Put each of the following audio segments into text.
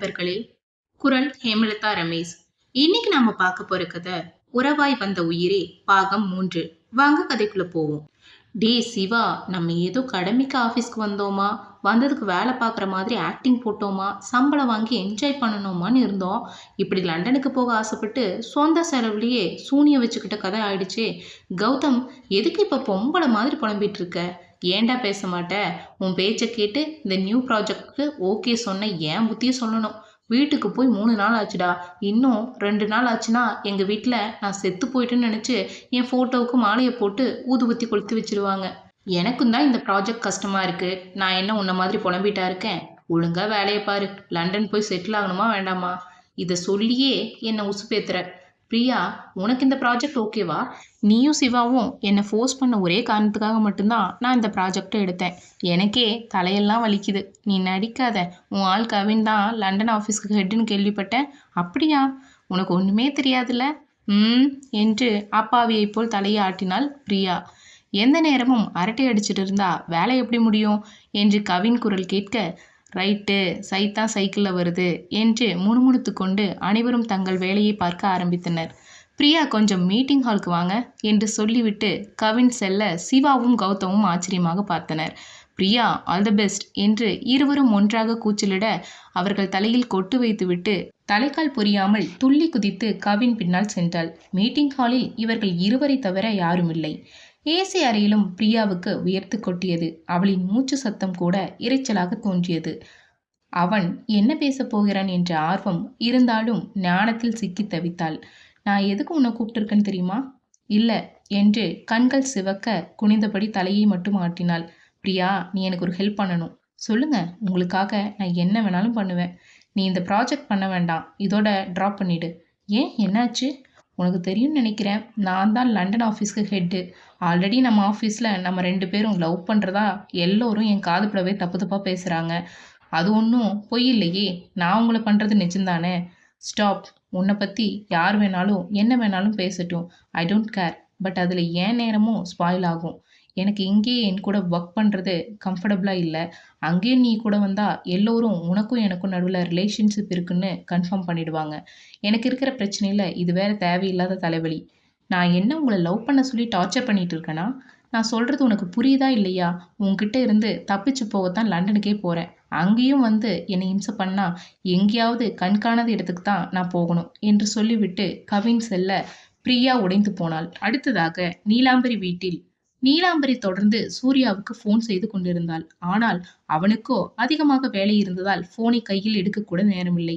நண்பர்களே, குரல் ஹேமலதா ரமேஷ். இன்னைக்கு நாம பார்க்க போற கதை உறவாய் வந்த உயிரே பாகம் 3. வாங்க கதைக்குள்ள போவோம். டே சிவா, நம்ம ஏதோ கடமைக்கு ஆஃபீஸ்க்கு வந்தோமா, வந்ததுக்கு வேலை பார்க்குற மாதிரி ஆக்டிங் போட்டோமா, சம்பளம் வாங்கி என்ஜாய் பண்ணணுமான்னு இருந்தோம். இப்படி லண்டனுக்கு போக ஆசைப்பட்டு சொந்த செலவுலேயே சூனியம் வச்சுக்கிட்ட கதை ஆயிடுச்சே. கௌதம், எதுக்கு இப்போ பொம்பளை மாதிரி புலம்பிட்டு இருக்க? ஏன்டா பேச மாட்ட? உன் பேச்சை கேட்டு இந்த நியூ ப்ராஜெக்டுக்கு ஓகே சொன்ன ஏன் புத்தியை சொல்லணும். வீட்டுக்கு போய் 3 நாள் ஆச்சுடா. இன்னும் 2 நாள் ஆச்சுன்னா எங்கள் வீட்டில் நான் செத்து போயிட்டேன்னு நினச்சி என் ஃபோட்டோவுக்கு மாலையை போட்டு ஊதுபத்தி கொளுத்தி வச்சிருவாங்க. எனக்கும் தான் இந்த ப்ராஜெக்ட் கஷ்டமாக இருக்குது. நான் என்ன உன்ன மாதிரி புலம்பிட்டா இருக்கேன்? ஒழுங்காக வேலையை பாரு. லண்டன் போய் செட்டில் ஆகணுமா வேண்டாமா? இதை சொல்லியே என்னை உசுப்பேத்துற. பிரியா, உனக்கு இந்த ப்ராஜெக்ட் ஓகேவா? நீயும் சிவாவும் என்னை ஃபோர்ஸ் பண்ண ஒரே காரணத்துக்காக மட்டும்தான் நான் இந்த ப்ராஜெக்டை எடுத்தேன். எனக்கே தலையெல்லாம் வலிக்குது. நீ நடிக்காத. உன் ஆள் கவின் தான் லண்டன் ஆஃபீஸ்க்கு ஹெட்டுன்னு கேள்விப்பட்டேன். அப்படியா? உனக்கு ஒன்றுமே தெரியாதுல்ல? என்று அப்பாவியை போல் தலையை ஆட்டினாள் பிரியா. எந்த நேரமும் அரட்டை அடிச்சிட்டு இருந்தா வேலை எப்படி முடியும் என்று கவின் குரல் கேட்க, ரைட்டு, சைத்தான் சைக்கிளில் வருது என்று முணுமுணுத்து கொண்டு அனைவரும் தங்கள் வேலையை பார்க்க ஆரம்பித்தனர். பிரியா, கொஞ்சம் மீட்டிங் ஹாலுக்கு வாங்க என்று சொல்லிவிட்டு கவின் செல்ல சிவாவும் கௌதமும் ஆச்சரியமாக பார்த்தனர். பிரியா, ஆல் தி பெஸ்ட் என்று இருவரும் ஒன்றாக கூச்சலிட அவர்கள் தலையில் கொட்டு வைத்துவிட்டு தலைக்கால் புரியாமல் துள்ளி குதித்து கவின் பின்னால் சென்றாள். மீட்டிங் ஹாலில் இவர்கள் இருவரை தவிர யாரும் இல்லை. ஏசி அறையிலும் பிரியாவுக்கு உயர்த்து கொட்டியது. அவளின் மூச்சு சத்தம் கூட இரைச்சலாக தோன்றியது. அவன் என்ன பேசப் போகிறான் என்ற ஆர்வம் இருந்தாலும் ஞானத்தில் சிக்கி தவித்தாள். நான் எதுக்கு உன்னை கூப்பிட்டுருக்கேன்னு தெரியுமா? இல்லை என்று கண்கள் சிவக்க குனிந்தபடி தலையை மட்டும் ஆட்டினாள். பிரியா, நீ எனக்கு ஒரு ஹெல்ப் பண்ணணும். சொல்லுங்க, உங்களுக்காக நான் என்ன வேணாலும் பண்ணுவேன். நீ இந்த ப்ராஜெக்ட் பண்ண வேண்டாம், இதோட ட்ராப் பண்ணிடு. ஏன், என்னாச்சு? உனக்கு தெரியும்னு நினைக்கிறேன், நான் தான் லண்டன் ஆஃபீஸ்க்கு ஹெட்டு. ஆல்ரெடி நம்ம ஆஃபீஸில் நம்ம 2 பேரும் லவ் பண்ணுறதா எல்லோரும் என் காது படவே தப்பு தப்பாக பேசுகிறாங்க. அது ஒன்றும் பொய் இல்லையே. நான் உங்களை பண்ணுறது நிஜம்தானே? ஸ்டாப். உன்னை பற்றி யார் வேணாலும் என்ன வேணாலும் பேசட்டும். I don't care. பட் அதில் ஏன் நேரமும் ஸ்பாயில் ஆகும். எனக்கு இங்கேயே என் கூட ஒர்க் பண்ணுறது கம்ஃபர்டபுளாக இல்லை. அங்கேயே நீ கூட வந்தால் எல்லோரும் உனக்கும் எனக்கும் நடுவில் ரிலேஷன்ஷிப் இருக்குன்னு கன்ஃபார்ம் பண்ணிடுவாங்க. எனக்கு இருக்கிற பிரச்சனையில் இது வேறு தேவையில்லாத தலைவலி. நான் என்ன உங்களை லவ் பண்ண சொல்லி டார்ச்சர் பண்ணிட்டு இருக்கேனா? நான் சொல்கிறது உனக்கு புரியுதா இல்லையா? உன்கிட்ட இருந்து தப்பிச்சு போகத்தான் லண்டனுக்கே போகிறேன். அங்கேயும் வந்து என்னை இம்சை பண்ணால் எங்கேயாவது கண்காணாத இடத்துக்கு தான் நான் போகணும் என்று சொல்லிவிட்டு கவின் செல்ல பிரியா உடைந்து போனாள். அடுத்ததாக நீலாம்பரி வீட்டில் நீலாம்பரி தொடர்ந்து சூர்யாவுக்கு ஃபோன் செய்து கொண்டிருந்தாள். ஆனால் அவனுக்கோ அதிகமாக வேலை இருந்ததால் ஃபோனை கையில் எடுக்கக்கூட நேரமில்லை.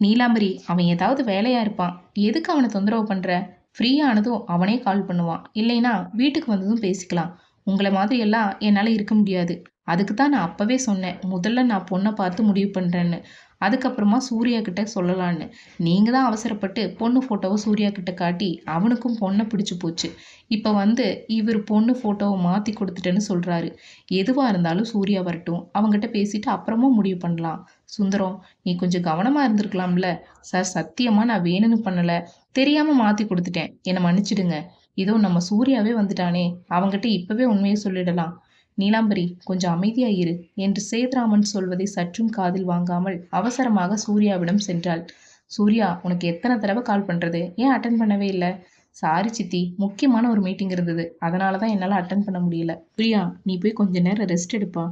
நீலாம்பரி, அவன் ஏதாவது வேலையா இருப்பான். எதுக்கு அவனை தொந்தரவு பண்ற? ஃப்ரீ ஆனதும் அவனே கால் பண்ணுவான். இல்லைனா வீட்டுக்கு வந்ததும் பேசிக்கலாம். உங்களை மாதிரி எல்லாம் என்னால் இருக்க முடியாது. அதுக்கு தான் நான் அப்பவே சொன்னேன், முதல்ல நான் பொண்ணை பார்த்து முடிவு பண்ணுறேன்னு. அதுக்கப்புறமா சூர்யா கிட்ட சொல்லலான்னு. நீங்கள் தான் அவசரப்பட்டு பொண்ணு ஃபோட்டோவை சூர்யா கிட்ட காட்டி அவனுக்கும் பொண்ணை பிடிச்சி போச்சு. இப்போ வந்து இவர் பொண்ணு ஃபோட்டோவை மாற்றி கொடுத்துட்டேன்னு சொல்கிறாரு. எதுவாக இருந்தாலும் சூர்யா வரட்டும், அவங்ககிட்ட பேசிட்டு அப்புறமா முடிவு பண்ணலாம். சுந்தரம், நீ கொஞ்சம் கவனமாக இருந்திருக்கலாம்ல. சார், சத்தியமாக நான் வேணும்னு பண்ணலை, தெரியாமல் மாற்றி கொடுத்துட்டேன், என்னை மன்னிச்சிடுங்க. இதோ நம்ம சூர்யாவே வந்துட்டானே, அவங்ககிட்ட இப்போவே உண்மையை சொல்லிடலாம். நீலாம்பரி, கொஞ்சம் அமைதியா இரு என்று சேதுராமன் சொல்வதை சற்றும் காதில் வாங்காமல் அவசரமாக சூர்யாவிடம் சென்றாள். சூர்யா, உனக்கு எத்தனை தடவை கால் பண்ணுறது? ஏன் அட்டன் பண்ணவே இல்லை? சாரி சித்தி, முக்கியமான ஒரு மீட்டிங் இருந்தது, அதனால தான் என்னால் அட்டன் பண்ண முடியல. பிரியா, நீ போய் கொஞ்ச நேரம் ரெஸ்ட் எடுப்பா.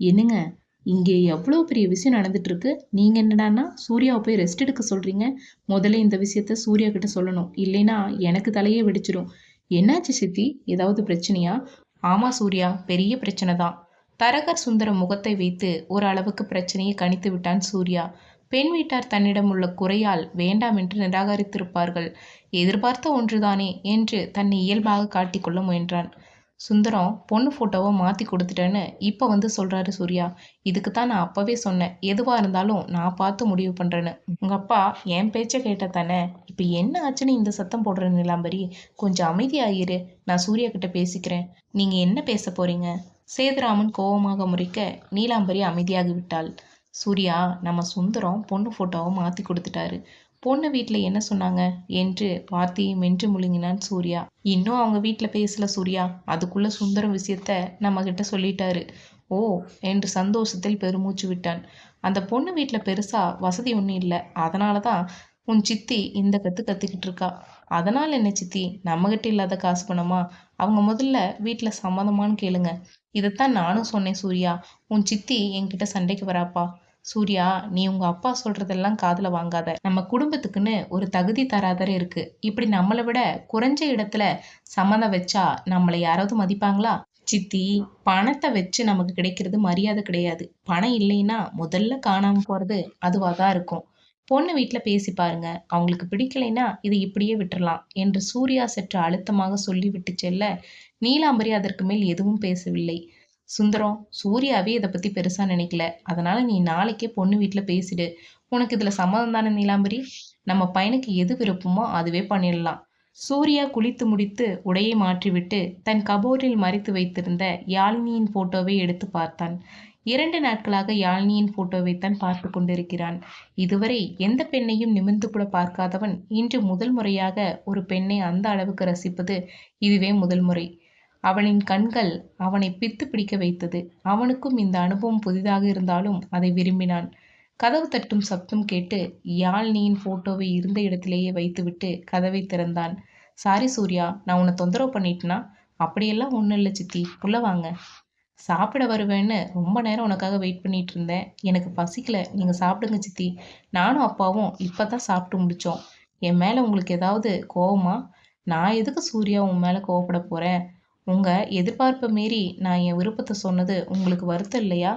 என்னங்க, இங்கே எவ்வளோ பெரிய விஷயம் நடந்துட்டு இருக்கு. நீங்கள் என்னடான்னா சூர்யாவை போய் ரெஸ்ட் எடுக்க சொல்கிறீங்க. முதல்ல இந்த விஷயத்த சூர்யா கிட்ட சொல்லணும், இல்லைன்னா எனக்கு தலையே வெடிச்சிடும். என்னாச்சு சித்தி, ஏதாவது பிரச்சனையா? ஆமா சூர்யா, பெரிய பிரச்சனை தான். தரகர் சுந்தரம் முகத்தை வைத்து ஒரு அளவுக்கு பிரச்சனையை கணித்து விட்டான் சூர்யா. பெண் வீட்டார் தன்னிடம் உள்ள குறையால் வேண்டாம் என்று நிராகரித்திருப்பார்கள். எதிர்பார்த்த ஒன்றுதானே என்று தன்னை இயல்பாக காட்டிக்கொள்ள முயன்றான். சுந்தரம் பொண்ணு ஃபோட்டோவை மாற்றி கொடுத்துட்டேன்னு இப்போ வந்து சொல்கிறாரு சூர்யா. இதுக்கு தான் நான் அப்போவே சொன்னேன், எதுவாக இருந்தாலும் நான் பார்த்து முடிவு பண்ணுறேன்னு. உங்கள் அப்பா என் பேச்சை கேட்ட தானே. இப்போ என்ன ஆச்சுன்னு இந்த சத்தம் போடுற நீலாம்பரி? கொஞ்சம் அமைதியாயிரு, நான் சூர்யா கிட்ட பேசிக்கிறேன். நீங்கள் என்ன பேச போகிறீங்க? சேதுராமன் கோபமாக முறைக்க நீலாம்பரி அமைதியாகி விட்டாள். சூர்யா, நம்ம சுந்தரம் பொண்ணு ஃபோட்டோவை மாற்றி கொடுத்துட்டாரு. பொண்ணு வீட்ல என்ன சொன்னாங்க என்று வார்த்தையை மென்று முழுங்கினான் சூர்யா. இன்னும் அவங்க வீட்ல பேசல சூர்யா. அதுக்குள்ள சுந்தரம் விஷயத்த நம்ம கிட்ட சொல்லிட்டாரு. ஓ என்று சந்தோஷத்தில் பெருமூச்சு விட்டான். அந்த பொண்ணு வீட்ல பெருசா வசதி ஒன்றும் இல்லை. அதனால தான் உன் சித்தி இந்த கத்துக்கிட்டு இருக்கா. அதனால என்ன சித்தி, நம்மகிட்ட இல்லாத காசு பணமா? அவங்க முதல்ல வீட்ல சம்மதமான்னு கேளுங்க. இதைத்தான் நானும் சொன்னேன் சூர்யா. உன் சித்தி என்கிட்ட சண்டைக்கு வராப்பா. சூர்யா, நீ உங்க அப்பா சொல்றதெல்லாம் காதுல வாங்காத. நம்ம குடும்பத்துக்குன்னு ஒரு தகுதி தராதரம் இருக்கு. இப்படி நம்மளை விட குறைஞ்ச இடத்துல சம்மதம் வச்சா நம்மளை யாராவது மதிப்பாங்களா? சித்தி, பணத்தை வச்சு நமக்கு கிடைக்கிறது மரியாதை கிடையாது. பணம் இல்லைன்னா முதல்ல காணாம போறது அதுவாதான் இருக்கும். பொண்ணு வீட்டுல பேசி பாருங்க. அவங்களுக்கு பிடிக்கலைன்னா இதை இப்படியே விட்டுறலாம் என்று சூர்யா சற்று அழுத்தமாக சொல்லிவிட்டு செல்ல, நீலாம்பரி அதற்கு மேல் எதுவும் பேசவில்லை. சுந்தரம், சூர்யாவே இதை பத்தி பெருசா நினைக்கல. அதனால நீ நாளைக்கே பொண்ணு வீட்டுல பேசிடு. உனக்கு இதுல சம்மதம் தானே நீலாம்பரி? நம்ம பையனுக்கு எது விருப்பமோ அதுவே பண்ணிடலாம். சூர்யா குளித்து முடித்து உடையை மாற்றிவிட்டு தன் கபோர்டில் மறைத்து வைத்திருந்த யாழினியின் போட்டோவை எடுத்து பார்த்தான். 2 நாட்களாக யாழினியின் போட்டோவைத்தான் பார்த்து கொண்டிருக்கிறான். இதுவரை எந்த பெண்ணையும் நிமிர்ந்து கூட பார்க்காதவன் இன்று முதல் முறையாக ஒரு பெண்ணை அந்த அளவுக்கு ரசிப்பது இதுவே முதல் முறை. அவளின் கண்கள் அவனை பித்து பிடிக்க வைத்தது. அவனுக்கும் இந்த அனுபவம் புதிதாக இருந்தாலும் அதை விரும்பினான். கதவு தட்டும் சப்தம் கேட்டு யாழினியின் போட்டோவை இருந்த இடத்திலேயே வைத்துவிட்டு கதவை திறந்தான். சாரி சூர்யா, நான் உன்னை தொந்தரவு பண்ணிட்டேனா? அப்படியெல்லாம் ஒன்றும் இல்லை சித்தி, உள்ள வாங்க. சாப்பிட வருவேன்னு ரொம்ப நேரம் உனக்காக வெயிட் பண்ணிட்டு இருந்தேன். எனக்கு பசிக்கல, நீங்க சாப்பிடுங்க சித்தி. நானும் அப்பாவும் இப்பதான் சாப்பிட்டு முடிச்சோம். என் மேல உங்களுக்கு ஏதாவது கோவமா? நான் எதுக்கு சூர்யா உன் மேல கோவப்பட போறேன்? உங்க எதிர்பார்ப்பை மீறி நான் என் விருப்பத்தை சொன்னது உங்களுக்கு வருத்தம் இல்லையா?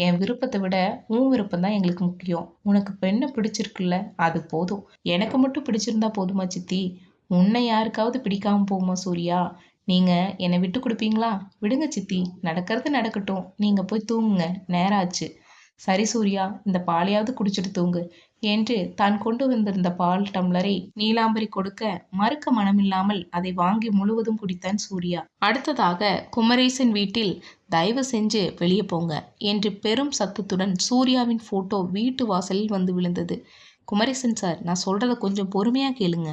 என் விருப்பத்தை விட உன் விருப்பம் தான் எங்களுக்கு முக்கியம். உனக்கு பெண்ணை பிடிச்சிருக்குல்ல, அது போதும். எனக்கு மட்டும் பிடிச்சிருந்தா போதுமா சித்தி? உன்னை யாருக்காவது பிடிக்காம போகுமா சூர்யா? நீங்க என்னை விட்டு கொடுப்பீங்களா? விடுங்க சித்தி, நடக்கிறது நடக்கட்டும். நீங்க போய் தூங்குங்க, நேரம் ஆச்சு. சரி சூர்யா, இந்த பாலையாவது குடிச்சிட்டு தூங்கு என்று தான் கொண்டு வந்திருந்த பால் டம்ளரை நீலாம்பரி கொடுக்க மறுக்க மனமில்லாமல் அதை வாங்கி முழுவதும் குடித்தான் சூர்யா. அடுத்ததாக குமரேசன் வீட்டில் தயவு செஞ்சு வெளியே போங்க என்று பெரும் சத்தத்துடன் சூர்யாவின் போட்டோ வீட்டு வாசலில் வந்து விழுந்தது. குமரேசன் சார், நான் சொல்றத கொஞ்சம் பொறுமையா கேளுங்க.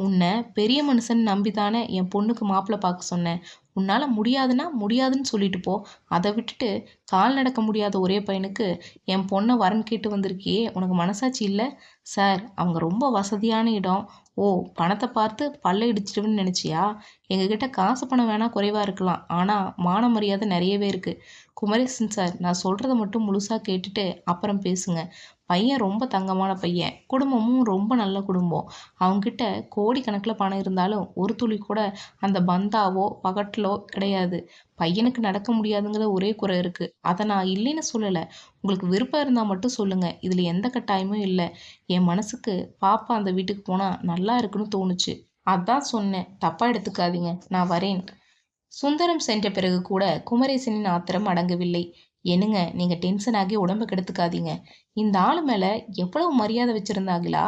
உன்னை பெரிய மனுஷன் நம்பிதானே என் பொண்ணுக்கு மாப்பிள்ளை பார்க்க சொன்னேன். உன்னால் முடியாதுன்னா முடியாதுன்னு சொல்லிட்டு போ. அதை விட்டுட்டு கால் நடக்க முடியாத ஒரே பையனுக்கு என் பொண்ணை வரன் கேட்டு வந்திருக்கியே, உனக்கு மனசாட்சி இல்லை? சார், அவங்க ரொம்ப வசதியான இடம். ஓ, பணத்தை பார்த்து பல்ல இடிச்சிடுவேன்னு நினச்சியா? எங்ககிட்ட காசு பணம் வேணா குறைவாக இருக்கலாம், ஆனால் மான மரியாதை நிறையவே இருக்குது. குமரேசன் சார், நான் சொல்கிறத மட்டும் முழுசாக கேட்டுட்டு அப்புறம் பேசுங்க. பையன் ரொம்ப தங்கமான பையன், குடும்பமும் ரொம்ப நல்ல குடும்பம். அவங்ககிட்ட கோடிக்கணக்கில் பணம் இருந்தாலும் ஒரு துளி கூட அந்த பந்தாவோ பகட்டிலோ கிடையாது. பையனுக்கு நடக்க முடியாதுங்கிற ஒரே குறை இருக்கு. அதை நான் இல்லைன்னு சொல்லலை. உங்களுக்கு விருப்பம் இருந்தால் மட்டும் சொல்லுங்க. இதில் எந்த கட்டாயமும் இல்லை. என் மனசுக்கு பாப்பா அந்த வீட்டுக்கு போனால் நல்லா இருக்குன்னு தோணுச்சு. அதான் சொன்னேன். தப்பா எடுத்துக்காதீங்க. நான் வரேன். சுந்தரம் சென்ற பிறகு கூட குமரேசனின் ஆத்திரம் அடங்கவில்லை. என்னங்க, நீங்க டென்ஷன் ஆகி உடம்பு கெடுத்துக்காதீங்க. இந்த ஆளு மேல எவ்வளவு மரியாதை வச்சிருந்தாங்களா?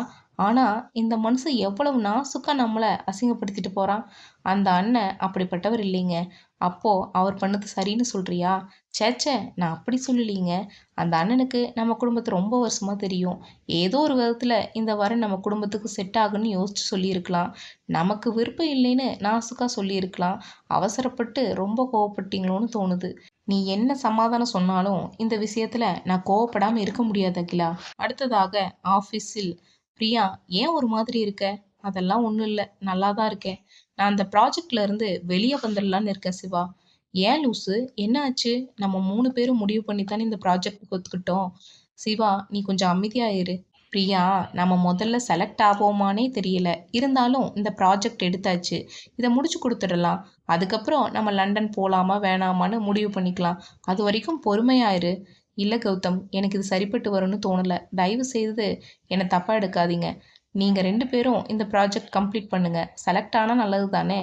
ஆனா இந்த மனுஷன் எவ்வளவு நாசுக்கா நம்மளை அசிங்கப்படுத்திட்டு போறான். அந்த அண்ணன் அப்படிப்பட்டவர் இல்லைங்க. அப்போ அவர் பண்ணது சரின்னு சொல்றியா? சேச்சே, நான் அப்படி சொல்லலீங்க. அந்த அண்ணனுக்கு நம்ம குடும்பத்தை ரொம்ப வருஷமா தெரியும். ஏதோ ஒரு விதத்துல இந்த வரன் நம்ம குடும்பத்துக்கு செட் ஆகுன்னு யோசிச்சு சொல்லியிருக்கலாம். நமக்கு விருப்பம் இல்லைன்னு நாசுக்கா சொல்லியிருக்கலாம். அவசரப்பட்டு ரொம்ப கோவப்பட்டீங்களோன்னு தோணுது. நீ என்ன சமாதானம் சொன்னாலும் இந்த விஷயத்துல நான் கோவப்படாம இருக்க முடியாது அகிலா. அடுத்ததாக ஆபீஸில் பிரியா, ஏன் ஒரு மாதிரி இருக்க? அதெல்லாம் ஒன்றும் இல்லை, நல்லா தான் இருக்கேன். நான் அந்த ப்ராஜெக்ட்ல இருந்து வெளியே வந்துடலான்னு இருக்கேன் சிவா. ஏன் லூசு, என்ன ஆச்சு? நம்ம 3 பேரும் முடிவு பண்ணி தானே இந்த ப்ராஜெக்டுக்கு ஒத்துக்கிட்டோம். சிவா, நீ கொஞ்சம் அமைதியா இரு. பிரியா, நம்ம முதல்ல செலக்ட் ஆவோமானே தெரியல. இருந்தாலும் இந்த ப்ராஜெக்ட் எடுத்தாச்சு. இதை முடிச்சு கொடுத்துடலாம். அதுக்கப்புறம் நம்ம லண்டன் போகலாமா வேணாமான்னு முடிவு பண்ணிக்கலாம். அது வரைக்கும் பொறுமையாயிரு. இல்லை கௌதம், எனக்கு இது சரிப்பட்டு வரும்னு தோணலை. தயவு செய்து என்னை தப்பாக எடுக்காதீங்க. நீங்கள் 2 பேரும் இந்த ப்ராஜெக்ட் கம்ப்ளீட் பண்ணுங்க. செலக்ட் ஆனால் நல்லது தானே?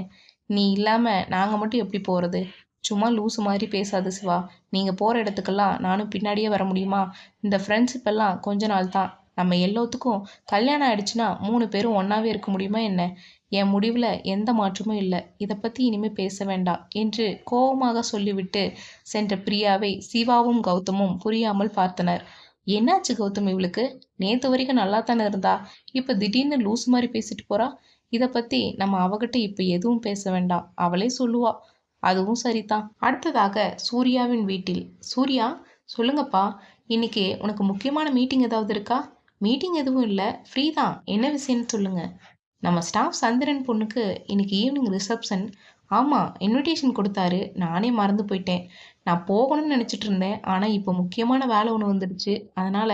நீ இல்லாமல் நாங்கள் மட்டும் எப்படி போகிறது? சும்மா லூசு மாதிரி பேசாது சிவா. நீங்கள் போகிற இடத்துக்கெல்லாம் நானும் பின்னாடியே வர முடியுமா? இந்த ஃப்ரெண்ட்ஷிப் எல்லாம் கொஞ்ச நாள் தான். நம்ம எல்லாத்துக்கும் கல்யாணம் ஆயிடுச்சுன்னா 3 பேரும் ஒன்றாவே இருக்க முடியுமா என்ன? என் முடிவில் எந்த மாற்றமும் இல்லை. இதை பற்றி இனிமேல் பேச வேண்டாம் என்று கோபமாக சொல்லிவிட்டு சென்ற பிரியாவை சிவாவும் கௌதமும் புரியாமல் பார்த்தனர். என்னாச்சு கௌதம் இவளுக்கு? நேத்து வரைக்கும் நல்லா தானே இருந்தா. இப்ப திடீர்னு லூஸ் மாதிரி பேசிட்டு போறா. இத பத்தி நம்ம அவகிட்ட இப்ப எதுவும் பேச வேண்டாம். அவளே சொல்லுவா. அதுவும் சரிதான். அடுத்ததாக சூர்யாவின் வீட்டில். சூர்யா, சொல்லுங்கப்பா. இன்னைக்கு உனக்கு முக்கியமான மீட்டிங் ஏதாவது இருக்கா? மீட்டிங் எதுவும் இல்ல. ஃப்ரீ தான். என்ன விஷயம்னு சொல்லுங்க. நம்ம ஸ்டாஃப் சந்திரன் பொண்ணுக்கு இன்னைக்கு ஈவினிங் ரிசப்ஷன். ஆமா, இன்விடேஷன் கொடுத்தாரு. நானே மறந்து போயிட்டேன். நான் போகணும்னு நினைச்சிட்டு இருந்தேன். ஆனா இப்போ முக்கியமான வேலை ஒன்று வந்துடுச்சு. அதனால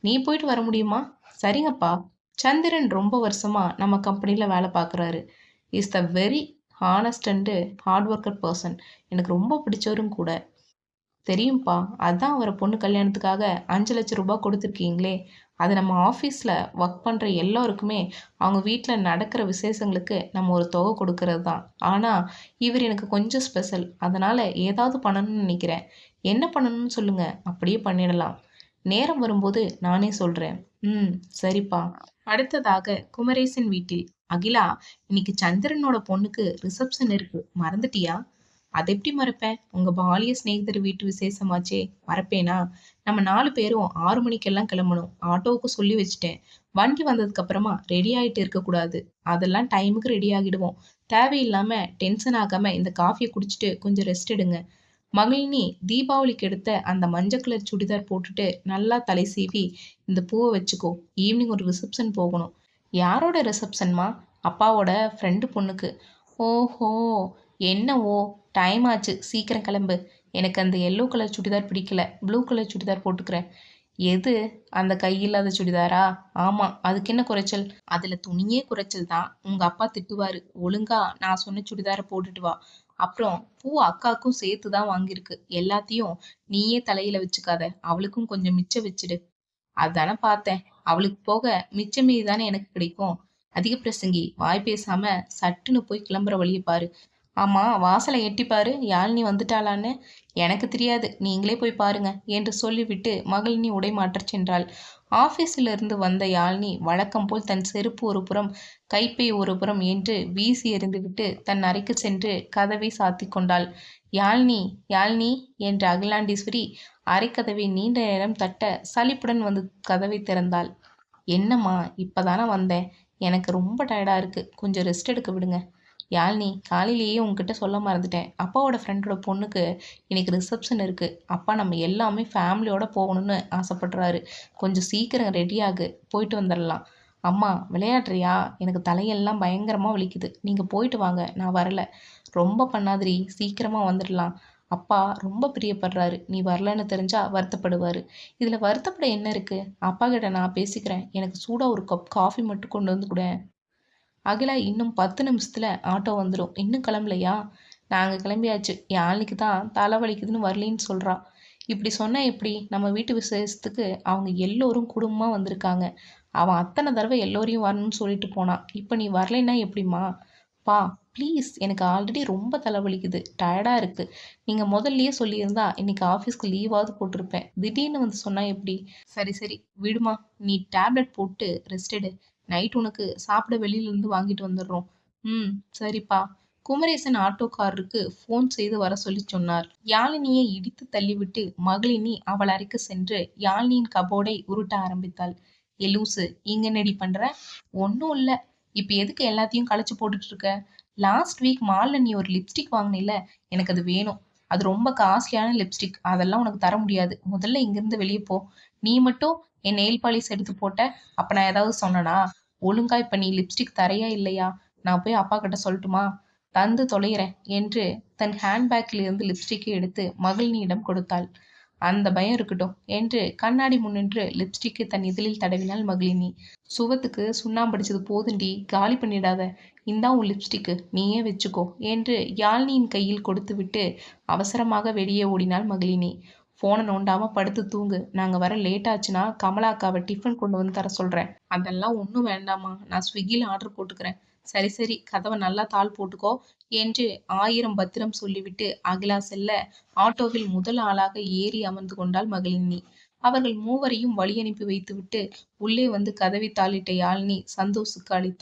நீ போயிட்டு வர முடியுமா? சரிங்கப்பா. சந்திரன் ரொம்ப வருஷமா நம்ம கம்பெனில வேலை பார்க்குறாரு. Is the very honest and hard worker person. எனக்கு ரொம்ப பிடிச்சவரும் கூட. தெரியும்ப்பா. அதான் அவர பொண்ணு கல்யாணத்துக்காக 5,00,000 கொடுத்துருக்கீங்களே! அது நம்ம ஆஃபீஸ்ல ஒர்க் பண்ற எல்லாருக்குமே, அவங்க வீட்ல நடக்கிற விசேஷங்களுக்கு நம்ம ஒரு தொகை கொடுக்கறது தான். ஆனா, இவரு எனக்கு கொஞ்சம் ஸ்பெஷல். அதனால ஏதாவது பண்ணணும்னு நினைக்கிறேன். என்ன பண்ணணும்னு சொல்லுங்க. அப்படியே பண்ணிடலாம். நேரம் வரும்போது நானே சொல்றேன். ம். சரிப்பா. அடுத்ததாக குமரேசன் வீட்டில். அகிலா, இன்னைக்கு சந்திரனோட பொண்ணுக்கு ரிசப்ஷன் இருக்கு. மறந்துட்டியா? அத எப்படி மறப்பேன்? உங்க பால்ய சிநேகிதர் வீட்டு விசேஷமாச்சே! மறப்பேனா? நம்ம 4 பேரும் 6 மணிக்கெல்லாம் கிளம்பணும். ஆட்டோவுக்கு சொல்லி வச்சுட்டேன். வண்டி வந்ததுக்கு அப்புறமா ரெடி ஆயிட்டு இருக்கக்கூடாது. அதெல்லாம் டைமுக்கு ரெடி ஆகிடுவோம். தேவையில்லாம டென்ஷன் ஆகாம இந்த காஃபிய குடிச்சிட்டு கொஞ்சம் ரெஸ்ட் எடுங்க. மகிழினி, தீபாவளிக்கு எடுத்த அந்த மஞ்சள் கலர் சுடிதார் போட்டுட்டு நல்லா தலை சீவி இந்த பூவ வச்சுக்கோ. ஈவினிங் ஒரு ரிசப்ஷன் போகணும். யாரோட ரிசப்ஷன்மா? அப்பாவோட ஃப்ரெண்டு பொண்ணுக்கு. ஓஹோ! என்னவோ? டைம் ஆச்சு. சீக்கிரம் கிளம்பு. எனக்கு அந்த எல்லோ கலர் சுடிதார் பிடிக்கல. ப்ளூ கலர் சுடிதார் போட்டுக்கிறேன். எது? அந்த கையில்லாத சுடிதாரா? ஆமா. அதுக்கு என்ன குறைச்சல்? அதுல துணியே குறைச்சல் தான். உங்க அப்பா திட்டுவாரு. ஒழுங்கா நான் சொன்ன சுடிதார போட்டுட்டு வா. அப்புறம் பூ அக்காக்கும் சேர்த்து தான் வாங்கியிருக்கு. எல்லாத்தையும் நீயே தலையில வச்சுக்காத. அவளுக்கும் கொஞ்சம் மிச்சம் வச்சுடு. அதானே பார்த்தேன். அவளுக்கு போக மிச்சம் மீதி தானே எனக்கு கிடைக்கும். அதிக பிரசங்கி. வாய் பேசாம சட்டுன்னு போய் கிளம்புற வழிய பாரு. ஆமா, வாசலை எட்டி பாரு. யாழினி வந்துட்டாளான்னு. எனக்கு தெரியாது. நீங்களே போய் பாருங்க என்று சொல்லிவிட்டு மகளினி உடை மாற்றச் சென்றாள். ஆபீஸிலிருந்து வந்த யாழினி வழக்கம் போல் தன் செருப்பு ஒரு புறம், கைப்பை ஒரு புறம் என்று வீசி எறிந்துவிட்டு தன் அறைக்கு சென்று கதவை சாத்திக் கொண்டாள். யாழினி, யாழினி என்ற அகிலாண்டீஸ்வரி அறைக்கதவை நீண்ட நேரம் தட்ட சலிப்புடன் வந்து கதவை திறந்தாள். என்னம்மா, இப்பதானே வந்தேன். எனக்கு ரொம்ப டயர்டா இருக்கு. கொஞ்சம் ரெஸ்ட் எடுக்க விடுங்க. யாழினி, காலையிலேயே உங்ககிட்ட சொல்ல மறந்துட்டேன். அப்பாவோட ஃப்ரெண்டோட பொண்ணுக்கு இன்னைக்கு ரிசப்ஷன் இருக்கு. அப்பா நம்ம எல்லாமே ஃபேமிலியோட போகணும்னு ஆசைப்படுறாரு. கொஞ்சம் சீக்கிரம் ரெடி ஆகு. போயிட்டு வந்துடலாம். அம்மா, விளையாடுறியா? எனக்கு தலையெல்லாம் பயங்கரமா வலிக்குது. நீங்க போயிட்டு வாங்க. நான் வரல. ரொம்ப பண்ணாதடி. சீக்கிரமா வந்துடலாம். அப்பா ரொம்ப பிரியப்படுறாரு. நீ வரலன்னு தெரிஞ்சா வருத்தப்படுவாரு. இதுல வருத்தப்பட என்ன இருக்கு? அப்பா கிட்ட நான் பேசிக்கிறேன். எனக்கு சூடா ஒரு கப் காஃபி மட்டும் கொண்டு வந்து குடேன். அகிலா, இன்னும் 10 நிமிஷத்துல ஆட்டோ வந்துடும். இன்னும் கிளம்பலையா? நாங்க கிளம்பியாச்சு. யாழினிக்கு தான் தலை வலிக்குதுன்னு வரலின்னு சொல்றா. இப்படி சொன்னா எப்படி? நம்ம வீட்டு விசேஷத்துக்கு அவங்க எல்லோரும் குடும்பமா வந்திருக்காங்க. அவன் அத்தனை தடவை எல்லோரையும் வரணும்னு சொல்லிட்டு போனான். இப்ப நீ வரலைன்னா எப்படிம்மா? பா, ப்ளீஸ். எனக்கு ஆல்ரெடி ரொம்ப தலைவலிக்குது. டயர்டா இருக்கு. நீங்க முதல்லயே சொல்லியிருந்தா இன்னைக்கு ஆஃபீஸ்க்கு லீவாவது போட்டிருப்பேன். திடீர்னு வந்து சொன்னா எப்படி? சரி சரி, விடுமா. நீ டேப்லெட் போட்டு ரெஸ்ட் எடு. நைட் உனக்கு சாப்பிட வெளியில இருந்து வாங்கிட்டு வந்துடுறோம். ம். சரிப்பா. குமரேசன் ஆட்டோக்காரருக்கு போன் செய்து வர சொல்லி சொன்னார். யாழினியை இடித்து தள்ளிவிட்டு மகளினி அவள் அறைக்கு சென்று யாழினியின் கபோர்டை உருட்ட ஆரம்பித்தாள். ஏ லூசு, இங்க என்னடி பண்ற? ஒன்னும் இல்ல. இப்ப எதுக்கு எல்லாத்தையும் களைச்சு போட்டுட்டு இருக்க? லாஸ்ட் வீக் மால்ல நீ ஒரு லிப்ஸ்டிக் வாங்கினில, எனக்கு அது வேணும். அது ரொம்ப காஸ்ட்லியான லிப்ஸ்டிக். அதெல்லாம் உனக்கு தர முடியாது. முதல்ல இங்கிருந்து வெளியே போ. நீ மட்டும் என் நெயில் பாலிஷ் எடுத்து போட்ட. அப்ப நான் ஏதாவது சொன்னனா? ஒழுங்கா இப்ப நீ லிப்ஸ்டிக் தரையா இல்லையா? நான் போய் அப்பா கிட்ட சொல்லட்டுமா? தந்து தொலைகிறேன் என்று தன் ஹேண்ட்பேக்கில் இருந்து லிப்ஸ்டிக்கை எடுத்து மகிழினியிடம் கொடுத்தாள். அந்த பயம் இருக்கட்டும் என்று கண்ணாடி முன்னின்று லிப்ஸ்டிக்கை தன் இதழில் தடவினாள் மகிழினி. சுவத்துக்கு சுண்ணாம்படிச்சது போதுண்டி, காலி பண்ணிடாத. இந்தா உன் லிப்ஸ்டிக்கு, நீயே வச்சுக்கோ என்று யாழினியின் கையில் கொடுத்துவிட்டு அவசரமாக வெளியே ஓடினாள் மகிழினி. போனை நோண்டாம படுத்து தூங்கு. நாங்க வர லேட் ஆச்சுன்னா கமலா அக்காவை டிஃபன் கொண்டு வந்து தர சொல்றேன். அதெல்லாம் ஒன்றும் வேண்டாமா. நான் ஸ்விக்கியில் ஆர்டர் போட்டுக்கிறேன். சரி சரி, கதவை நல்லா தாள் போட்டுக்கோ என்று 1000 பத்திரம் சொல்லிவிட்டு அகிலா செல்ல ஆட்டோவில் முதல் ஆளாக ஏறி அமர்ந்து கொண்டாள் மகிழினி. அவர்கள் மூவரையும் வழி அனுப்பி வைத்துவிட்டு உள்ளே வந்து கதவை தாளிட்ட யாழினி சந்தோஷுக்கு அளித்தாள்.